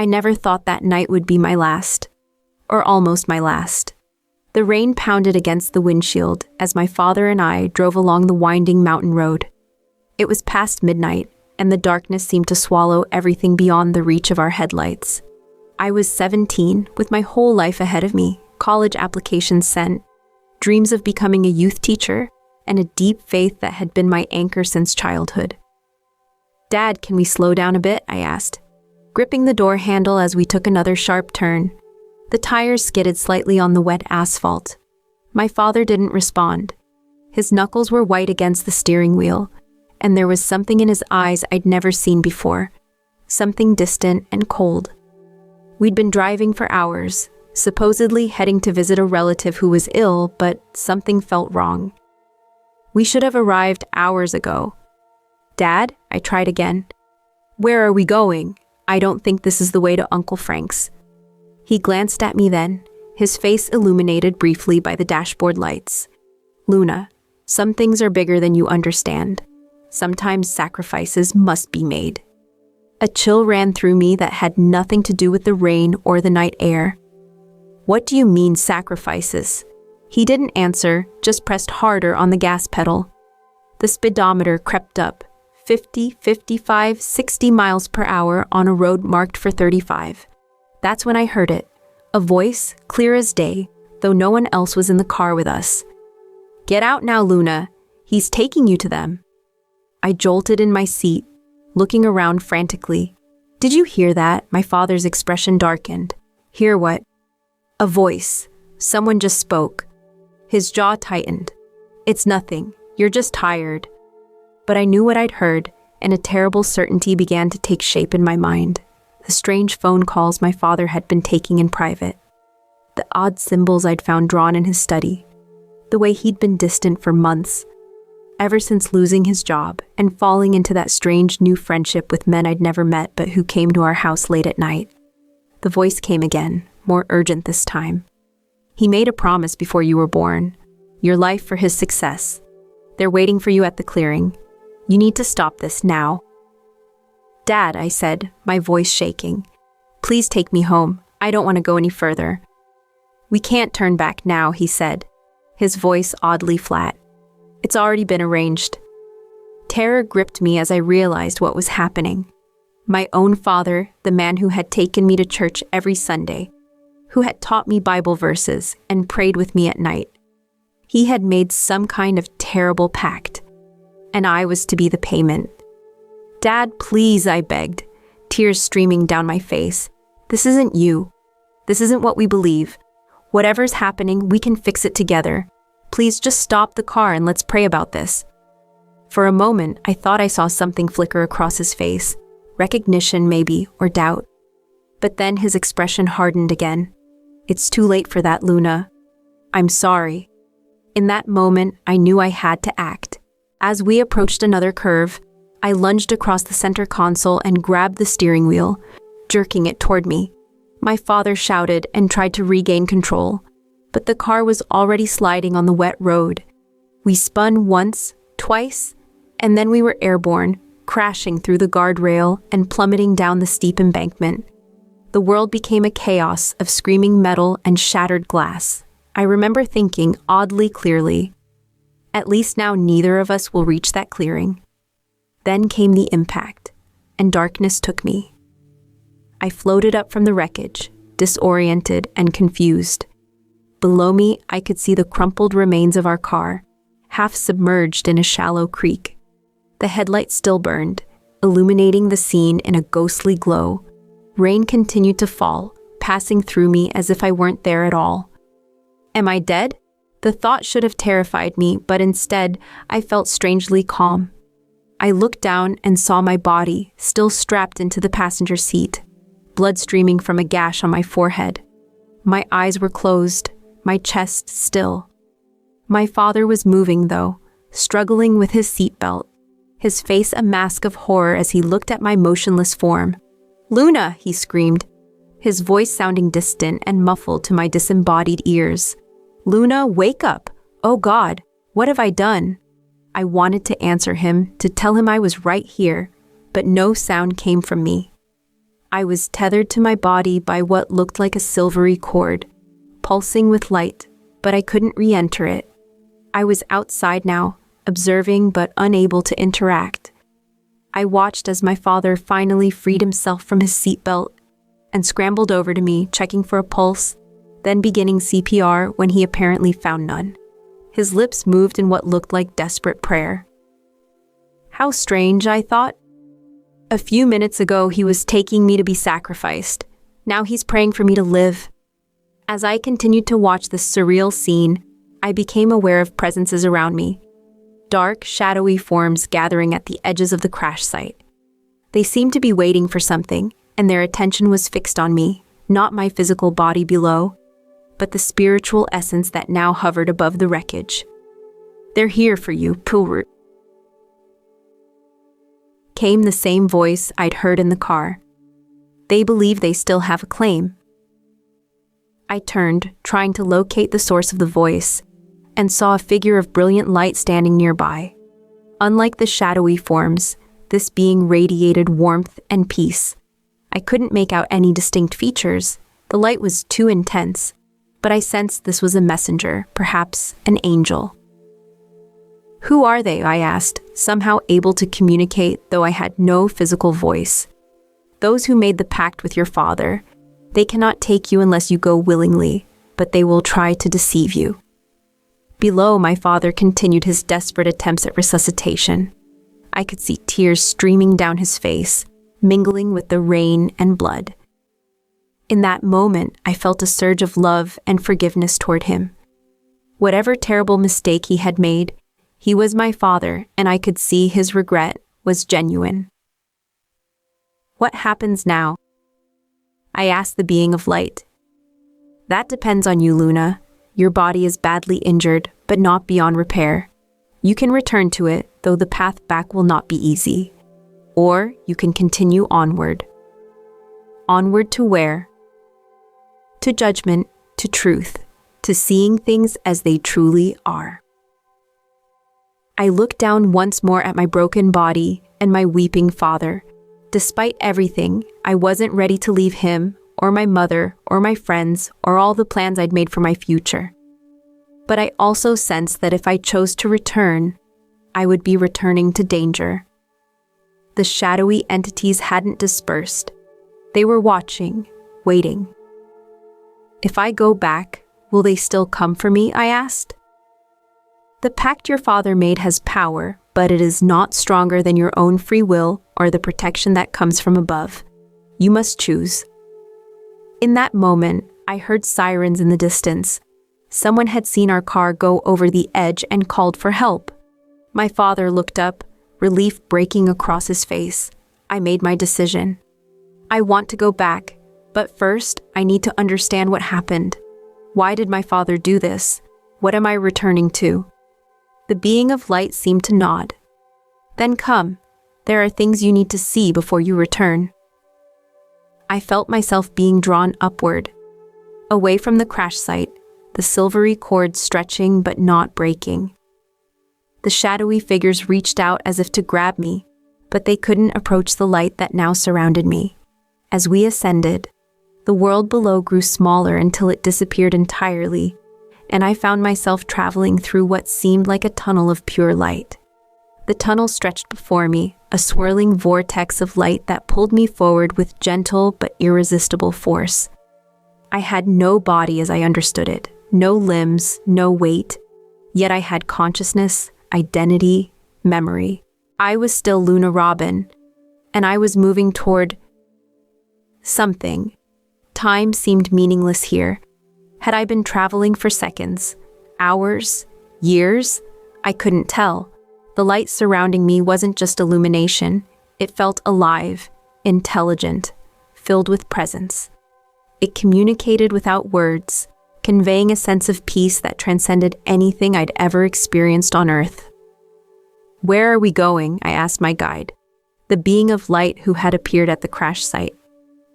I never thought that night would be my last, or almost my last. The rain pounded against the windshield as my father and I drove along the winding mountain road. It was past midnight, and the darkness seemed to swallow everything beyond the reach of our headlights. I was 17, with my whole life ahead of me, college applications sent, dreams of becoming a youth teacher, and a deep faith that had been my anchor since childhood. "Dad, can we slow down a bit?" I asked, gripping the door handle as we took another sharp turn. The tires skidded slightly on the wet asphalt. My father didn't respond. His knuckles were white against the steering wheel, and there was something in his eyes I'd never seen before, something distant and cold. We'd been driving for hours, supposedly heading to visit a relative who was ill, but something felt wrong. We should have arrived hours ago. "Dad?" I tried again. "Where are we going? I don't think this is the way to Uncle Frank's." He glanced at me then, his face illuminated briefly by the dashboard lights. "Luna, some things are bigger than you understand. Sometimes sacrifices must be made." A chill ran through me that had nothing to do with the rain or the night air. "What do you mean, sacrifices?" He didn't answer, just pressed harder on the gas pedal. The speedometer crept up, 50, 55, 60 miles per hour on a road marked for 35. That's when I heard it, a voice, clear as day, though no one else was in the car with us. "Get out now, Luna. He's taking you to them." I jolted in my seat, looking around frantically. "Did you hear that?" My father's expression darkened. "Hear what?" "A voice. Someone just spoke." His jaw tightened. "It's nothing. You're just tired." But I knew what I'd heard, and a terrible certainty began to take shape in my mind. The strange phone calls my father had been taking in private. The odd symbols I'd found drawn in his study. The way he'd been distant for months, ever since losing his job and falling into that strange new friendship with men I'd never met but who came to our house late at night. The voice came again, more urgent this time. "He made a promise before you were born. Your life for his success. They're waiting for you at the clearing. You need to stop this now." "Dad," I said, my voice shaking. "Please take me home. I don't want to go any further." "We can't turn back now," he said, his voice oddly flat. "It's already been arranged." Terror gripped me as I realized what was happening. My own father, the man who had taken me to church every Sunday, who had taught me Bible verses and prayed with me at night. He had made some kind of terrible pact, and I was to be the payment. "Dad, please," I begged, tears streaming down my face. "This isn't you. This isn't what we believe. Whatever's happening, we can fix it together. Please just stop the car and let's pray about this." For a moment, I thought I saw something flicker across his face, recognition maybe, or doubt. But then his expression hardened again. "It's too late for that, Luna. I'm sorry." In that moment, I knew I had to act. As we approached another curve, I lunged across the center console and grabbed the steering wheel, jerking it toward me. My father shouted and tried to regain control, but the car was already sliding on the wet road. We spun once, twice, and then we were airborne, crashing through the guardrail and plummeting down the steep embankment. The world became a chaos of screaming metal and shattered glass. I remember thinking oddly clearly, at least now neither of us will reach that clearing. Then came the impact, and darkness took me. I floated up from the wreckage, disoriented and confused. Below me, I could see the crumpled remains of our car, half submerged in a shallow creek. The headlights still burned, illuminating the scene in a ghostly glow. Rain continued to fall, passing through me as if I weren't there at all. Am I dead? The thought should have terrified me, but instead, I felt strangely calm. I looked down and saw my body, still strapped into the passenger seat, blood streaming from a gash on my forehead. My eyes were closed, my chest still. My father was moving, though, struggling with his seatbelt, his face a mask of horror as he looked at my motionless form. "Luna!" he screamed, his voice sounding distant and muffled to my disembodied ears. "Luna, wake up! Oh God, what have I done?" I wanted to answer him, to tell him I was right here, but no sound came from me. I was tethered to my body by what looked like a silvery cord, pulsing with light, but I couldn't re-enter it. I was outside now, observing but unable to interact. I watched as my father finally freed himself from his seatbelt and scrambled over to me, checking for a pulse, then beginning CPR when he apparently found none. His lips moved in what looked like desperate prayer. How strange, I thought. A few minutes ago, he was taking me to be sacrificed. Now he's praying for me to live. As I continued to watch this surreal scene, I became aware of presences around me. Dark, shadowy forms gathering at the edges of the crash site. They seemed to be waiting for something, and their attention was fixed on me, not my physical body below, but the spiritual essence that now hovered above the wreckage. They're here for you, Pilroot. Came the same voice I'd heard in the car. They believe they still have a claim. I turned, trying to locate the source of the voice, and saw a figure of brilliant light standing nearby. Unlike the shadowy forms, this being radiated warmth and peace. I couldn't make out any distinct features. The light was too intense, but I sensed this was a messenger, perhaps an angel. Who are they? I asked, somehow able to communicate, though I had no physical voice. Those who made the pact with your father. They cannot take you unless you go willingly, but they will try to deceive you. Below, my father continued his desperate attempts at resuscitation. I could see tears streaming down his face, mingling with the rain and blood. In that moment, I felt a surge of love and forgiveness toward him. Whatever terrible mistake he had made, he was my father, and I could see his regret was genuine. What happens now? I asked the being of light. That depends on you, Luna. Your body is badly injured, but not beyond repair. You can return to it, though the path back will not be easy. Or you can continue onward. Onward to where? To judgment, to truth, to seeing things as they truly are. I looked down once more at my broken body and my weeping father. Despite everything, I wasn't ready to leave him, or my mother, or my friends, or all the plans I'd made for my future. But I also sensed that if I chose to return, I would be returning to danger. The shadowy entities hadn't dispersed. They were watching, waiting. If I go back, will they still come for me? I asked. The pact your father made has power, but it is not stronger than your own free will or the protection that comes from above. You must choose. In that moment, I heard sirens in the distance. Someone had seen our car go over the edge and called for help. My father looked up, relief breaking across his face. I made my decision. I want to go back, but first, I need to understand what happened. Why did my father do this? What am I returning to? The being of light seemed to nod. Then come. There are things you need to see before you return. I felt myself being drawn upward, away from the crash site, the silvery cord stretching but not breaking. The shadowy figures reached out as if to grab me, but they couldn't approach the light that now surrounded me. As we ascended, the world below grew smaller until it disappeared entirely, and I found myself traveling through what seemed like a tunnel of pure light. The tunnel stretched before me, a swirling vortex of light that pulled me forward with gentle but irresistible force. I had no body as I understood it, no limbs, no weight, yet I had consciousness, identity, memory. I was still Luna Robin, and I was moving toward something. Time seemed meaningless here. Had I been traveling for seconds, hours, years? I couldn't tell. The light surrounding me wasn't just illumination. It felt alive, intelligent, filled with presence. It communicated without words, conveying a sense of peace that transcended anything I'd ever experienced on Earth. Where are we going? I asked my guide, the being of light who had appeared at the crash site.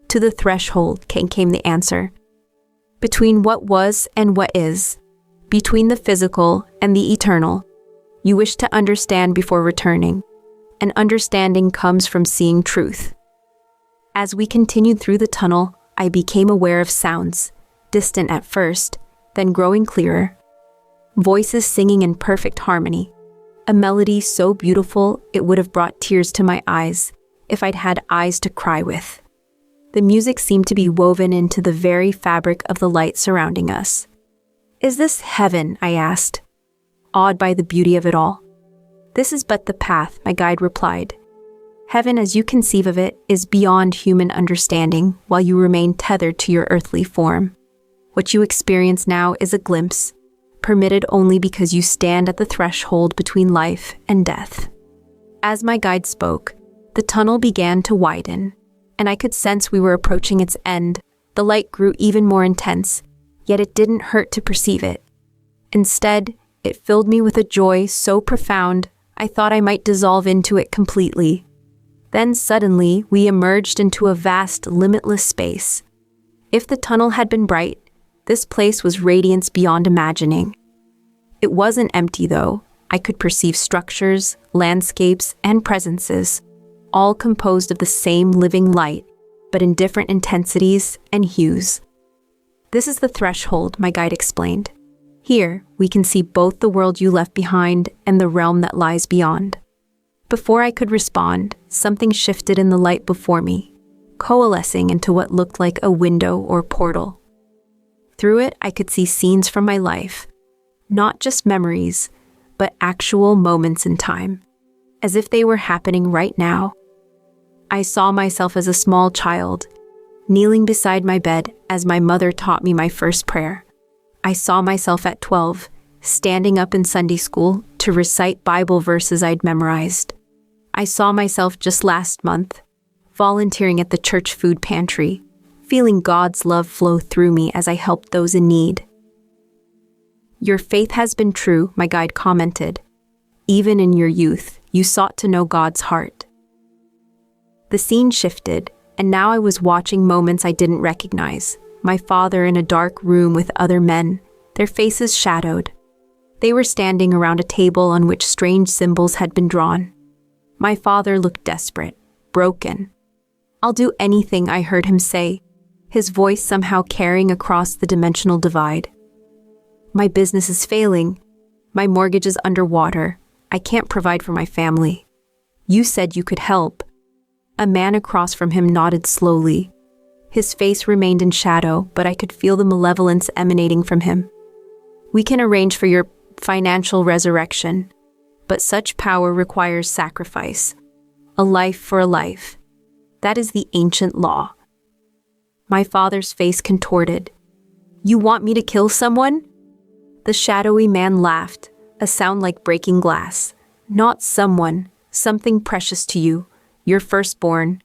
To the threshold, came the answer. Between what was and what is, between the physical and the eternal. You wish to understand before returning, and understanding comes from seeing truth. As we continued through the tunnel, I became aware of sounds, distant at first, then growing clearer. Voices singing in perfect harmony. A melody so beautiful it would have brought tears to my eyes if I'd had eyes to cry with. The music seemed to be woven into the very fabric of the light surrounding us. "Is this heaven?" I asked, awed by the beauty of it all. "This is but the path," my guide replied. "Heaven, as you conceive of it, is beyond human understanding while you remain tethered to your earthly form. What you experience now is a glimpse, permitted only because you stand at the threshold between life and death." As my guide spoke, the tunnel began to widen, and I could sense we were approaching its end. The light grew even more intense, yet it didn't hurt to perceive it. Instead, it filled me with a joy so profound I thought I might dissolve into it completely. Then suddenly, we emerged into a vast, limitless space. If the tunnel had been bright, this place was radiance beyond imagining. It wasn't empty, though. I could perceive structures, landscapes, and presences, all composed of the same living light, but in different intensities and hues. "This is the threshold," my guide explained. "Here, we can see both the world you left behind and the realm that lies beyond." Before I could respond, something shifted in the light before me, coalescing into what looked like a window or portal. Through it, I could see scenes from my life, not just memories, but actual moments in time, as if they were happening right now. I saw myself as a small child, kneeling beside my bed as my mother taught me my first prayer. I saw myself at 12, standing up in Sunday school to recite Bible verses I'd memorized. I saw myself just last month, volunteering at the church food pantry, feeling God's love flow through me as I helped those in need. "Your faith has been true," my guide commented. "Even in your youth, you sought to know God's heart." The scene shifted, and now I was watching moments I didn't recognize. My father in a dark room with other men, their faces shadowed. They were standing around a table on which strange symbols had been drawn. My father looked desperate, broken. "I'll do anything," I heard him say, his voice somehow carrying across the dimensional divide. "My business is failing. My mortgage is underwater. I can't provide for my family. You said you could help." A man across from him nodded slowly. His face remained in shadow, but I could feel the malevolence emanating from him. "We can arrange for your financial resurrection, but such power requires sacrifice. A life for a life. That is the ancient law." My father's face contorted. "You want me to kill someone?" The shadowy man laughed, a sound like breaking glass. "Not someone, something precious to you, your firstborn."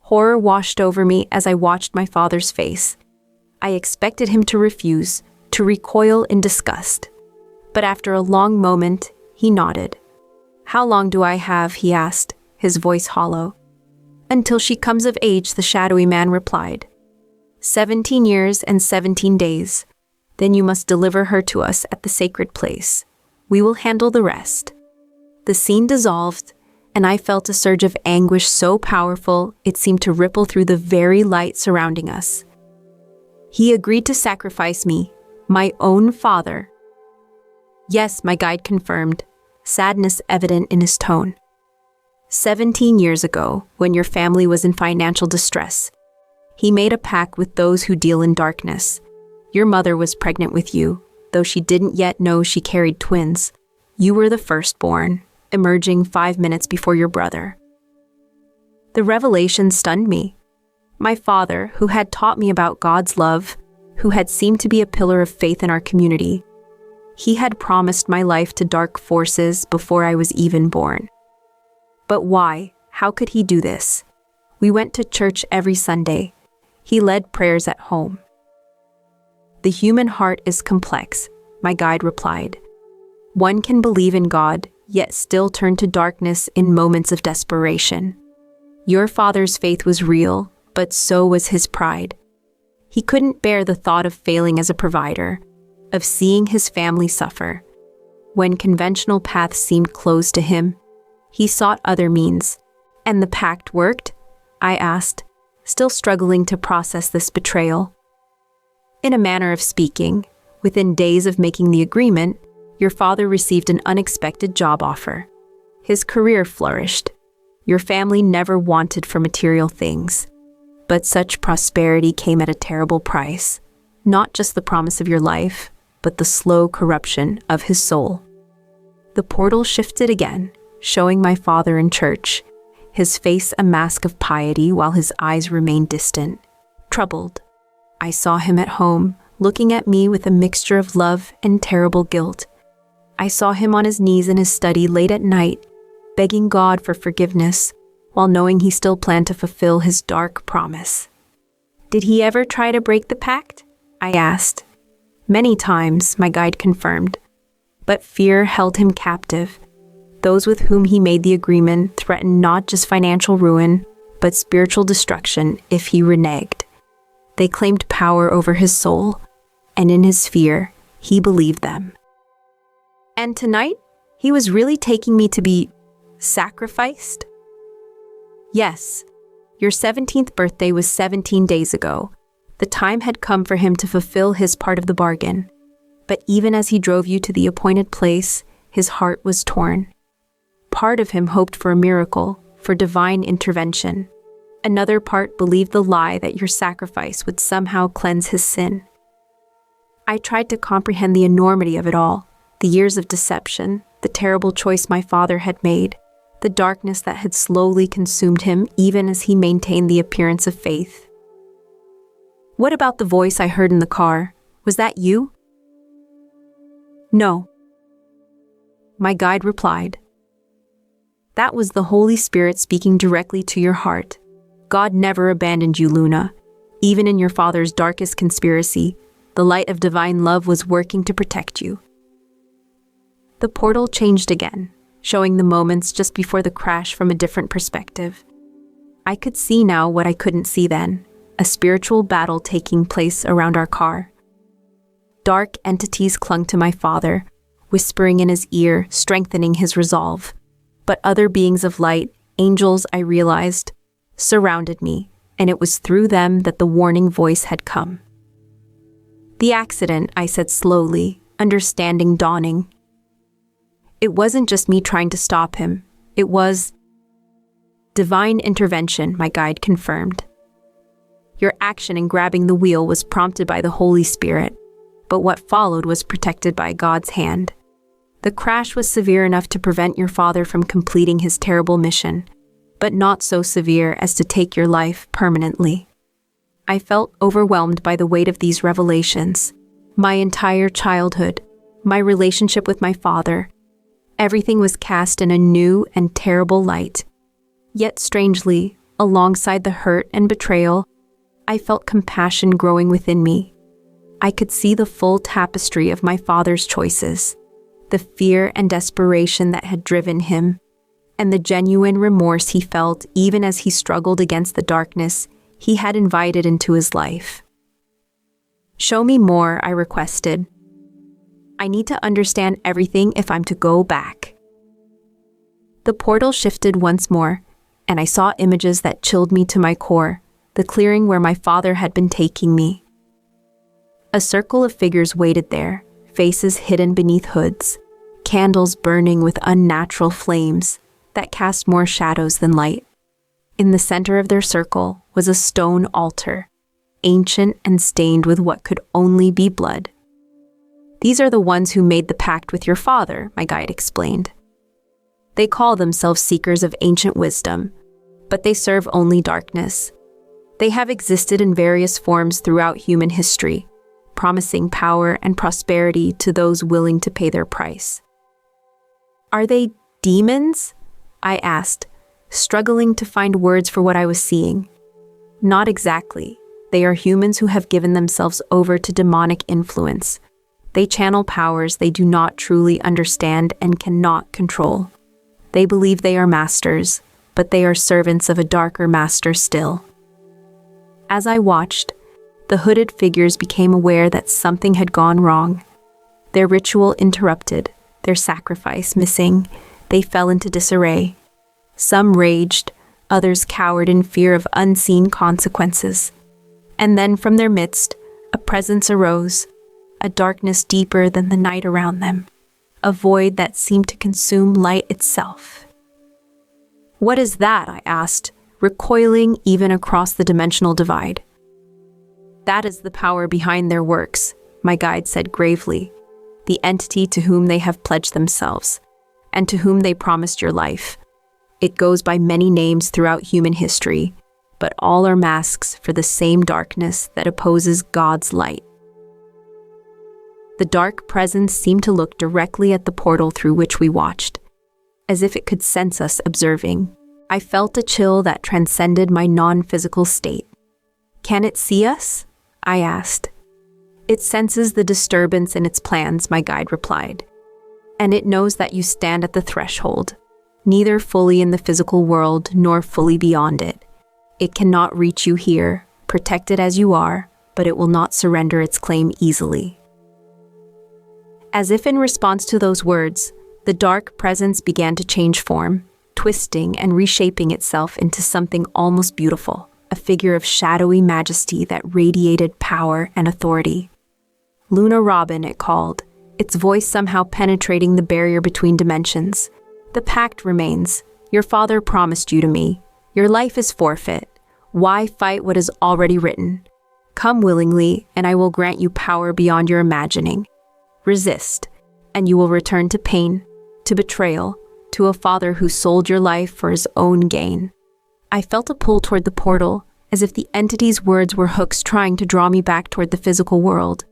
Horror washed over me as I watched my father's face. I expected him to refuse, to recoil in disgust. But after a long moment, he nodded. "How long do I have?" he asked, his voice hollow. "Until she comes of age," the shadowy man replied. 17 years and 17 days. Then you must deliver her to us at the sacred place. We will handle the rest." The scene dissolved, and I felt a surge of anguish so powerful it seemed to ripple through the very light surrounding us. He agreed to sacrifice me, my own father. "Yes," my guide confirmed, sadness evident in his tone. 17 years ago, when your family was in financial distress, he made a pact with those who deal in darkness. Your mother was pregnant with you, though she didn't yet know she carried twins. You were the firstborn, emerging 5 minutes before your brother. The revelation stunned me. My father, who had taught me about God's love, who had seemed to be a pillar of faith in our community, he had promised my life to dark forces before I was even born. But why? How could he do this? We went to church every Sunday. He led prayers at home. "The human heart is complex," my guide replied. "One can believe in God, yet still turn to darkness in moments of desperation. Your father's faith was real, but so was his pride. He couldn't bear the thought of failing as a provider, of seeing his family suffer. When conventional paths seemed closed to him, he sought other means. And the pact worked?" I asked, still struggling to process this betrayal. In a manner of speaking, within days of making the agreement, your father received an unexpected job offer. His career flourished. Your family never wanted for material things. But such prosperity came at a terrible price. Not just the promise of your life, but the slow corruption of his soul. The portal shifted again, showing my father in church, his face a mask of piety while his eyes remained distant, troubled. I saw him at home, looking at me with a mixture of love and terrible guilt. I saw him on his knees in his study late at night, begging God for forgiveness, while knowing he still planned to fulfill his dark promise. Did he ever try to break the pact? I asked. Many times, my guide confirmed. But fear held him captive. Those with whom he made the agreement threatened not just financial ruin, but spiritual destruction if he reneged. They claimed power over his soul, and in his fear, he believed them. And tonight, he was really taking me to be sacrificed? Yes, your 17th birthday was 17 days ago. The time had come for him to fulfill his part of the bargain. But even as he drove you to the appointed place, his heart was torn. Part of him hoped for a miracle, for divine intervention. Another part believed the lie that your sacrifice would somehow cleanse his sin. I tried to comprehend the enormity of it all, the years of deception, the terrible choice my father had made, the darkness that had slowly consumed him even as he maintained the appearance of faith. What about the voice I heard in the car? Was that you? No. My guide replied. That was the Holy Spirit speaking directly to your heart. God never abandoned you, Luna. Even in your father's darkest conspiracy, the light of divine love was working to protect you. The portal changed again, showing the moments just before the crash from a different perspective. I could see now what I couldn't see then, a spiritual battle taking place around our car. Dark entities clung to my father, whispering in his ear, strengthening his resolve. But other beings of light, angels, I realized, surrounded me, and it was through them that the warning voice had come. The accident, I said slowly, understanding dawning. It wasn't just me trying to stop him. It was divine intervention, my guide confirmed. Your action in grabbing the wheel was prompted by the Holy Spirit, but what followed was protected by God's hand. The crash was severe enough to prevent your father from completing his terrible mission, but not so severe as to take your life permanently. I felt overwhelmed by the weight of these revelations. My entire childhood, my relationship with my father, everything was cast in a new and terrible light. Yet strangely, alongside the hurt and betrayal, I felt compassion growing within me. I could see the full tapestry of my father's choices, the fear and desperation that had driven him, and the genuine remorse he felt even as he struggled against the darkness he had invited into his life. Show me more, I requested. I need to understand everything if I'm to go back. The portal shifted once more, and I saw images that chilled me to my core, the clearing where my father had been taking me. A circle of figures waited there, faces hidden beneath hoods, candles burning with unnatural flames that cast more shadows than light. In the center of their circle was a stone altar, ancient and stained with what could only be blood. These are the ones who made the pact with your father, my guide explained. They call themselves seekers of ancient wisdom, but they serve only darkness. They have existed in various forms throughout human history, promising power and prosperity to those willing to pay their price. Are they demons? I asked, struggling to find words for what I was seeing. Not exactly. They are humans who have given themselves over to demonic influence. They channel powers they do not truly understand and cannot control. They believe they are masters, but they are servants of a darker master still. As I watched, the hooded figures became aware that something had gone wrong. Their ritual interrupted, their sacrifice missing, they fell into disarray. Some raged, others cowered in fear of unseen consequences. And then from their midst, a presence arose, a darkness deeper than the night around them, a void that seemed to consume light itself. "What is that?" I asked, recoiling even across the dimensional divide. "That is the power behind their works," my guide said gravely, "the entity to whom they have pledged themselves, and to whom they promised your life. It goes by many names throughout human history, but all are masks for the same darkness that opposes God's light." The dark presence seemed to look directly at the portal through which we watched, as if it could sense us observing. I felt a chill that transcended my non-physical state. "Can it see us?" I asked. "It senses the disturbance in its plans," my guide replied. "And it knows that you stand at the threshold, neither fully in the physical world nor fully beyond it. It cannot reach you here, protected as you are, but it will not surrender its claim easily." As if in response to those words, the dark presence began to change form, twisting and reshaping itself into something almost beautiful, a figure of shadowy majesty that radiated power and authority. "Luna Robin," it called, its voice somehow penetrating the barrier between dimensions. "The pact remains. Your father promised you to me. Your life is forfeit. Why fight what is already written? Come willingly, and I will grant you power beyond your imagining. Resist, and you will return to pain, to betrayal, to a father who sold your life for his own gain." I felt a pull toward the portal, as if the entity's words were hooks trying to draw me back toward the physical world.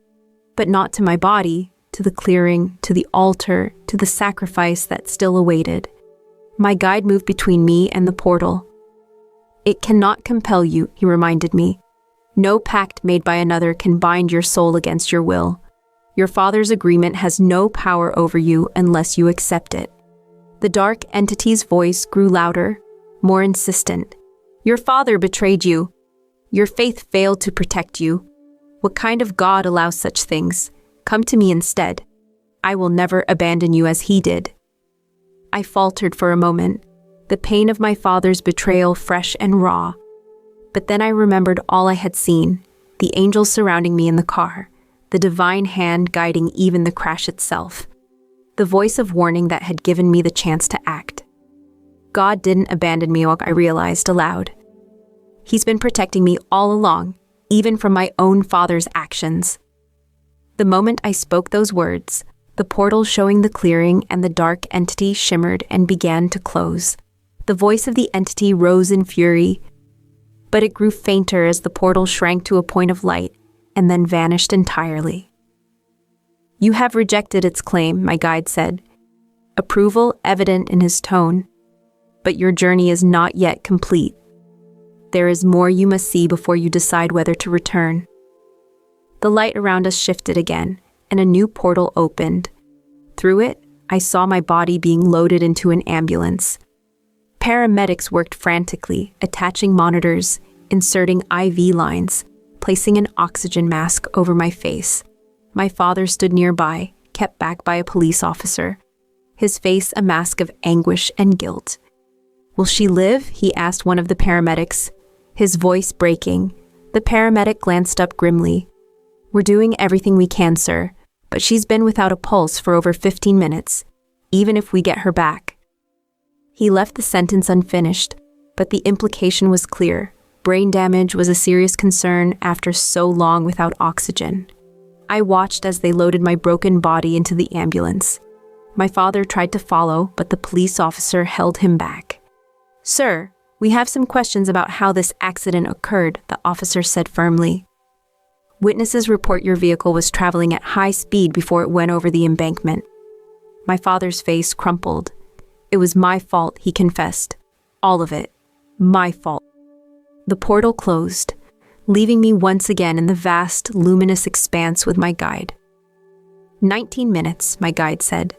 But not to my body, to the clearing, to the altar, to the sacrifice that still awaited. My guide moved between me and the portal. "It cannot compel you," he reminded me. "No pact made by another can bind your soul against your will. Your father's agreement has no power over you unless you accept it." The dark entity's voice grew louder, more insistent. "Your father betrayed you. Your faith failed to protect you. What kind of God allows such things? Come to me instead. I will never abandon you as he did." I faltered for a moment, the pain of my father's betrayal fresh and raw. But then I remembered all I had seen, the angels surrounding me in the car, the divine hand guiding even the crash itself, the voice of warning that had given me the chance to act. God didn't abandon me, I realized aloud. He's been protecting me all along, even from my own father's actions. The moment I spoke those words, the portal showing the clearing and the dark entity shimmered and began to close. The voice of the entity rose in fury, but it grew fainter as the portal shrank to a point of light and then vanished entirely. "You have rejected its claim," my guide said, approval evident in his tone. "But your journey is not yet complete. There is more you must see before you decide whether to return." The light around us shifted again, and a new portal opened. Through it, I saw my body being loaded into an ambulance. Paramedics worked frantically, attaching monitors, inserting IV lines, placing an oxygen mask over my face. My father stood nearby, kept back by a police officer, his face a mask of anguish and guilt. "Will she live?" he asked one of the paramedics, his voice breaking. The paramedic glanced up grimly. "We're doing everything we can, sir, but she's been without a pulse for over 15 minutes, even if we get her back." He left the sentence unfinished, but the implication was clear. Brain damage was a serious concern after so long without oxygen. I watched as they loaded my broken body into the ambulance. My father tried to follow, but the police officer held him back. "Sir, we have some questions about how this accident occurred," the officer said firmly. "Witnesses report your vehicle was traveling at high speed before it went over the embankment." My father's face crumpled. "It was my fault," he confessed. "All of it. My fault." The portal closed, leaving me once again in the vast, luminous expanse with my guide. 19 minutes, my guide said.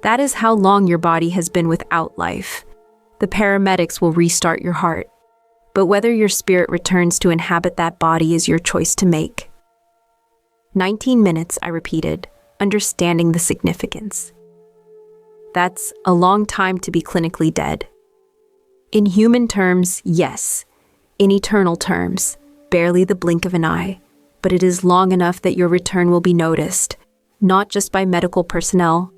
"That is how long your body has been without life. The paramedics will restart your heart. But whether your spirit returns to inhabit that body is your choice to make." 19 minutes, I repeated, understanding the significance. That's a long time to be clinically dead. In human terms, yes. In eternal terms, barely the blink of an eye. But it is long enough that your return will be noticed, not just by medical personnel,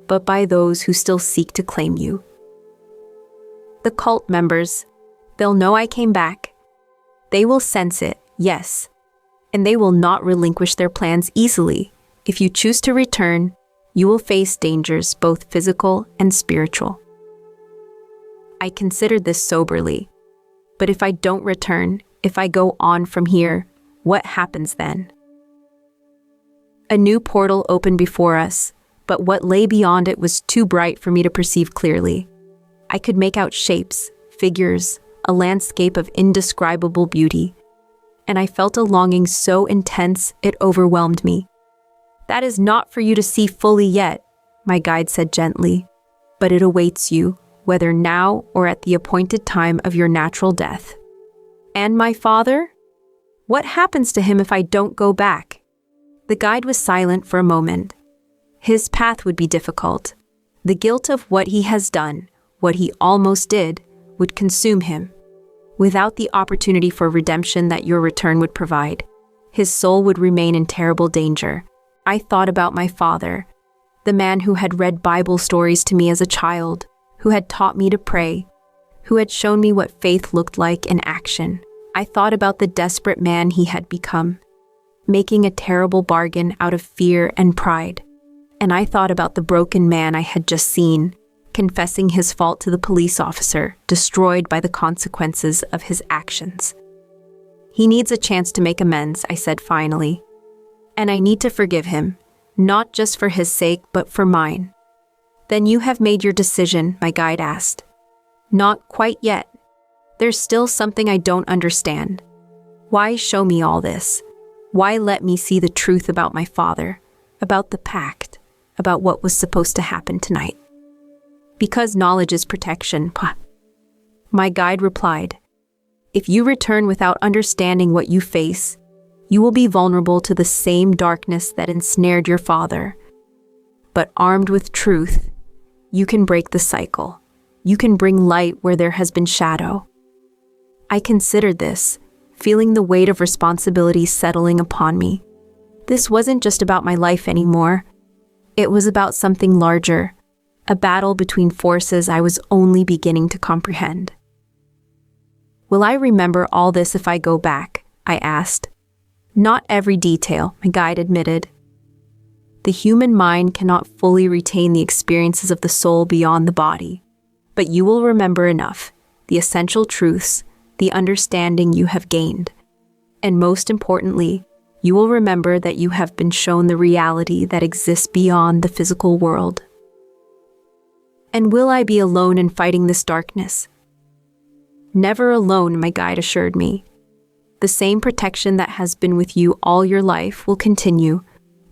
but by those who still seek to claim you. The cult members, they'll know I came back. They will sense it, yes. And they will not relinquish their plans easily. If you choose to return, you will face dangers both physical and spiritual. I considered this soberly. But if I don't return, if I go on from here, what happens then? A new portal opened before us, but what lay beyond it was too bright for me to perceive clearly. I could make out shapes, figures, a landscape of indescribable beauty, and I felt a longing so intense it overwhelmed me. That is not for you to see fully yet, my guide said gently, but it awaits you, whether now or at the appointed time of your natural death. And my father? What happens to him if I don't go back? The guide was silent for a moment. His path would be difficult. The guilt of what he has done, what he almost did, would consume him. Without the opportunity for redemption that your return would provide, his soul would remain in terrible danger. I thought about my father, the man who had read Bible stories to me as a child, who had taught me to pray, who had shown me what faith looked like in action. I thought about the desperate man he had become, making a terrible bargain out of fear and pride. And I thought about the broken man I had just seen, confessing his fault to the police officer, destroyed by the consequences of his actions. He needs a chance to make amends, I said finally. And I need to forgive him, not just for his sake, but for mine. Then you have made your decision, my guide asked. Not quite yet. There's still something I don't understand. Why show me all this? Why let me see the truth about my father, about the pact, about what was supposed to happen tonight? Because knowledge is protection, my guide replied. If you return without understanding what you face, you will be vulnerable to the same darkness that ensnared your father. But armed with truth, you can break the cycle. You can bring light where there has been shadow. I considered this, feeling the weight of responsibility settling upon me. This wasn't just about my life anymore. It was about something larger, a battle between forces I was only beginning to comprehend. Will I remember all this if I go back? I asked. Not every detail, my guide admitted. The human mind cannot fully retain the experiences of the soul beyond the body, but you will remember enough, the essential truths, the understanding you have gained. And most importantly, you will remember that you have been shown the reality that exists beyond the physical world. And will I be alone in fighting this darkness? Never alone, my guide assured me. The same protection that has been with you all your life will continue,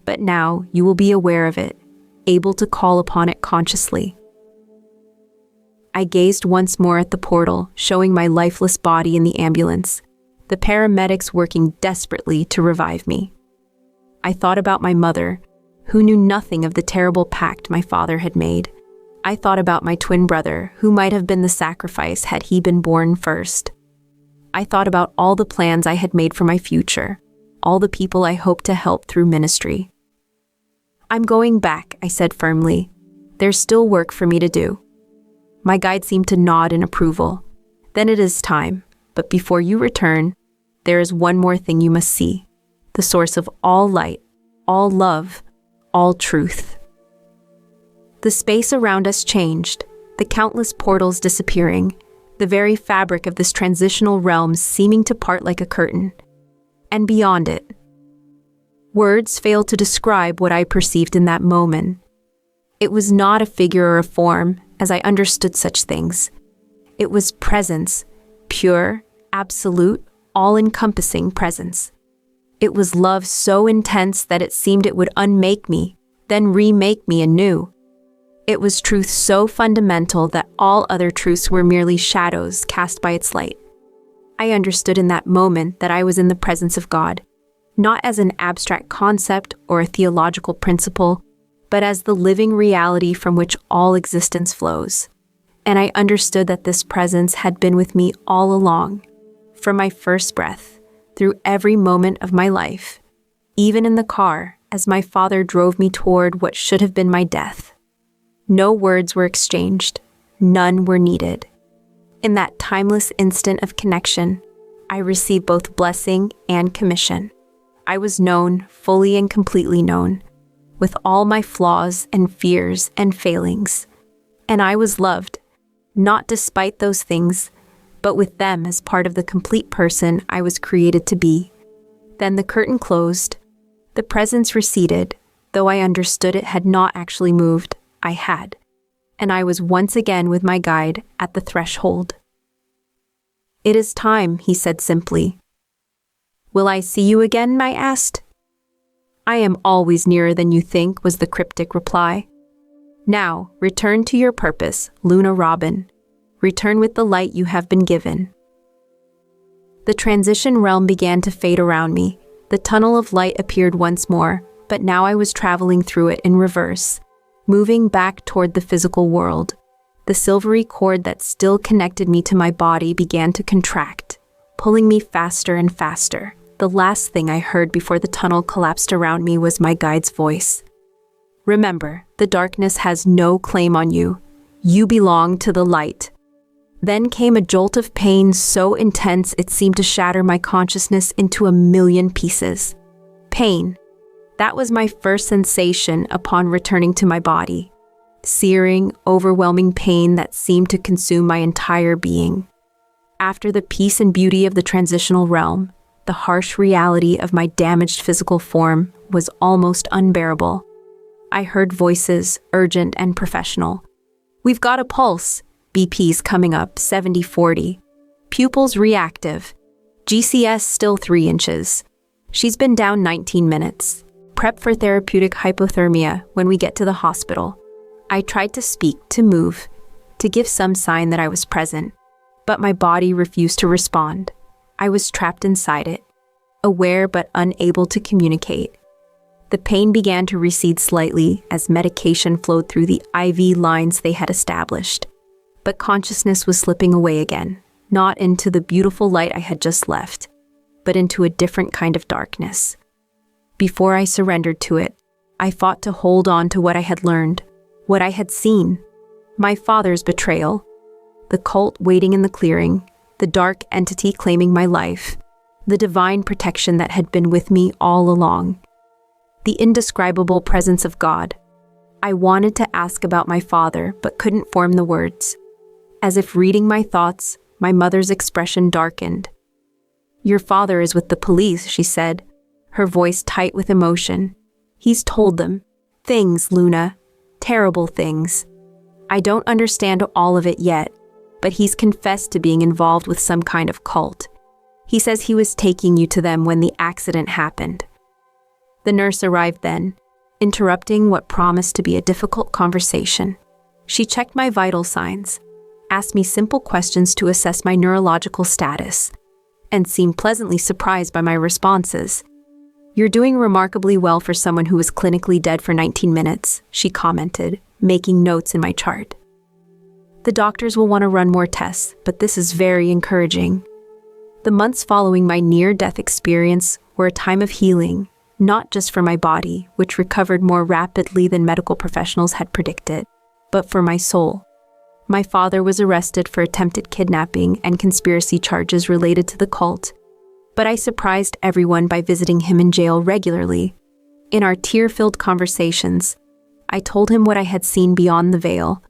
but now you will be aware of it, able to call upon it consciously. I gazed once more at the portal, showing my lifeless body in the ambulance, the paramedics working desperately to revive me. I thought about my mother, who knew nothing of the terrible pact my father had made. I thought about my twin brother, who might have been the sacrifice had he been born first. I thought about all the plans I had made for my future, all the people I hoped to help through ministry. I'm going back, I said firmly. There's still work for me to do. My guide seemed to nod in approval. Then it is time, but before you return, there is one more thing you must see, the source of all light, all love, all truth. The space around us changed, the countless portals disappearing, the very fabric of this transitional realm seeming to part like a curtain. And beyond it, words fail to describe what I perceived in that moment. It was not a figure or a form, as I understood such things. It was presence, pure, absolute, all-encompassing presence. It was love so intense that it seemed it would unmake me, then remake me anew. It was truth so fundamental that all other truths were merely shadows cast by its light. I understood in that moment that I was in the presence of God, not as an abstract concept or a theological principle, but as the living reality from which all existence flows. and I understood that this presence had been with me all along, from my first breath, through every moment of my life, even in the car as my father drove me toward what should have been my death. No words were exchanged, none were needed. In that timeless instant of connection, I received both blessing and commission. I was known, fully and completely known, with all my flaws and fears and failings. And I was loved, not despite those things, but with them as part of the complete person I was created to be. Then the curtain closed. The presence receded, though I understood it had not actually moved. I had. And I was once again with my guide at the threshold. "It is time," he said simply. "Will I see you again?" I asked. "I am always nearer than you think," was the cryptic reply. "Now, return to your purpose, Luna Robin. Return with the light you have been given." The transition realm began to fade around me. The tunnel of light appeared once more, but now I was traveling through it in reverse, moving back toward the physical world. The silvery cord that still connected me to my body began to contract, pulling me faster and faster. The last thing I heard before the tunnel collapsed around me was my guide's voice. "Remember, the darkness has no claim on you. You belong to the light." Then came a jolt of pain so intense it seemed to shatter my consciousness into a million pieces. Pain. That was my first sensation upon returning to my body. Searing, overwhelming pain that seemed to consume my entire being. After the peace and beauty of the transitional realm, the harsh reality of my damaged physical form was almost unbearable. I heard voices, urgent and professional. "We've got a pulse. BP's coming up, 70-40. Pupils reactive. GCS still 3 inches. She's been down 19 minutes. Prep for therapeutic hypothermia when we get to the hospital." I tried to speak, to move, to give some sign that I was present, but my body refused to respond. I was trapped inside it, aware but unable to communicate. The pain began to recede slightly as medication flowed through the IV lines they had established. But consciousness was slipping away again, not into the beautiful light I had just left, but into a different kind of darkness. Before I surrendered to it, I fought to hold on to what I had learned, what I had seen. My father's betrayal, the cult waiting in the clearing, the dark entity claiming my life, the divine protection that had been with me all along, the indescribable presence of God. I wanted to ask about my father, but couldn't form the words. As if reading my thoughts, my mother's expression darkened. "Your father is with the police," she said, her voice tight with emotion. "He's told them things, Luna. Terrible things. I don't understand all of it yet, but he's confessed to being involved with some kind of cult. He says he was taking you to them when the accident happened." The nurse arrived then, interrupting what promised to be a difficult conversation. She checked my vital signs, asked me simple questions to assess my neurological status, and seemed pleasantly surprised by my responses. "You're doing remarkably well for someone who was clinically dead for 19 minutes, she commented, making notes in my chart. "The doctors will want to run more tests, but this is very encouraging." The months following my near-death experience were a time of healing, not just for my body, which recovered more rapidly than medical professionals had predicted, but for my soul. My father was arrested for attempted kidnapping and conspiracy charges related to the cult, but I surprised everyone by visiting him in jail regularly. In our tear-filled conversations, I told him what I had seen beyond the veil,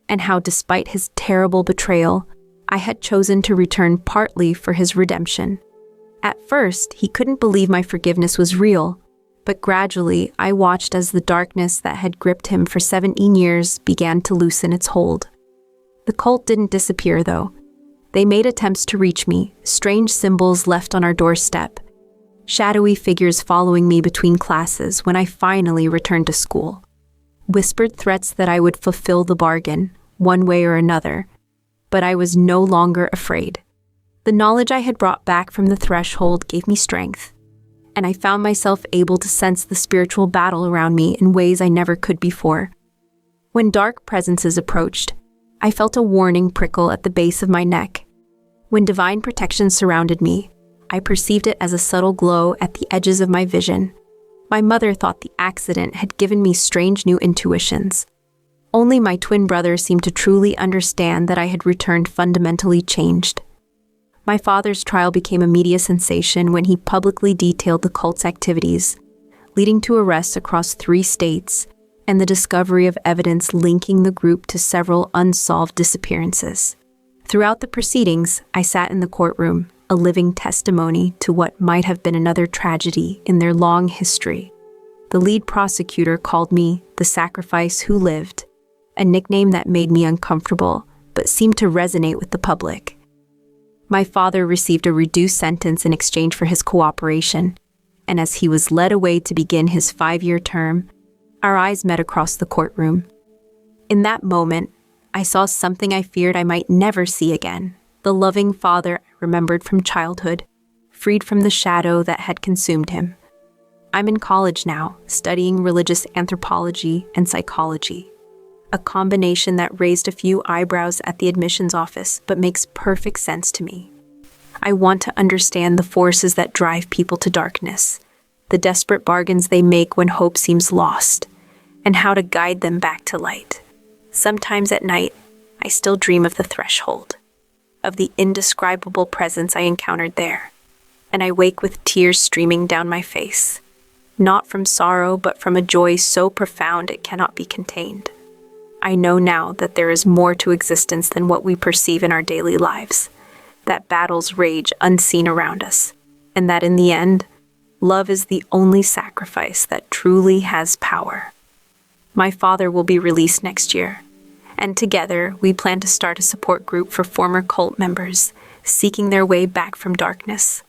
and how despite his terrible betrayal, I had chosen to return partly for his redemption. At first, he couldn't believe my forgiveness was real, but gradually I watched as the darkness that had gripped him for 17 years began to loosen its hold. The cult didn't disappear, though. They made attempts to reach me, strange symbols left on our doorstep, shadowy figures following me between classes when I finally returned to school, whispered threats that I would fulfill the bargain, one way or another, but I was no longer afraid. The knowledge I had brought back from the threshold gave me strength, and I found myself able to sense the spiritual battle around me in ways I never could before. When dark presences approached, I felt a warning prickle at the base of my neck. When divine protection surrounded me, I perceived it as a subtle glow at the edges of my vision. My mother thought the accident had given me strange new intuitions. Only my twin brother seemed to truly understand that I had returned fundamentally changed. My father's trial became a media sensation when he publicly detailed the cult's activities, leading to arrests across 3 states and the discovery of evidence linking the group to several unsolved disappearances. Throughout the proceedings, I sat in the courtroom, a living testimony to what might have been another tragedy in their long history. The lead prosecutor called me the sacrifice who lived, a nickname that made me uncomfortable but seemed to resonate with the public. My father received a reduced sentence in exchange for his cooperation, and as he was led away to begin his 5-year term, our eyes met across the courtroom. In that moment, I saw something I feared I might never see again, the loving father I remembered from childhood, freed from the shadow that had consumed him. I'm in college now, studying religious anthropology and psychology, a combination that raised a few eyebrows at the admissions office but makes perfect sense to me. I want to understand the forces that drive people to darkness, the desperate bargains they make when hope seems lost, and how to guide them back to light. Sometimes at night, I still dream of the threshold, of the indescribable presence I encountered there, and I wake with tears streaming down my face, not from sorrow but from a joy so profound it cannot be contained. I know now that there is more to existence than what we perceive in our daily lives, that battles rage unseen around us, and that in the end, love is the only sacrifice that truly has power. My father will be released next year, and together we plan to start a support group for former cult members seeking their way back from darkness.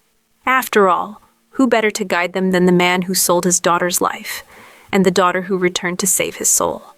After all, who better to guide them than the man who sold his daughter's life, and the daughter who returned to save his soul?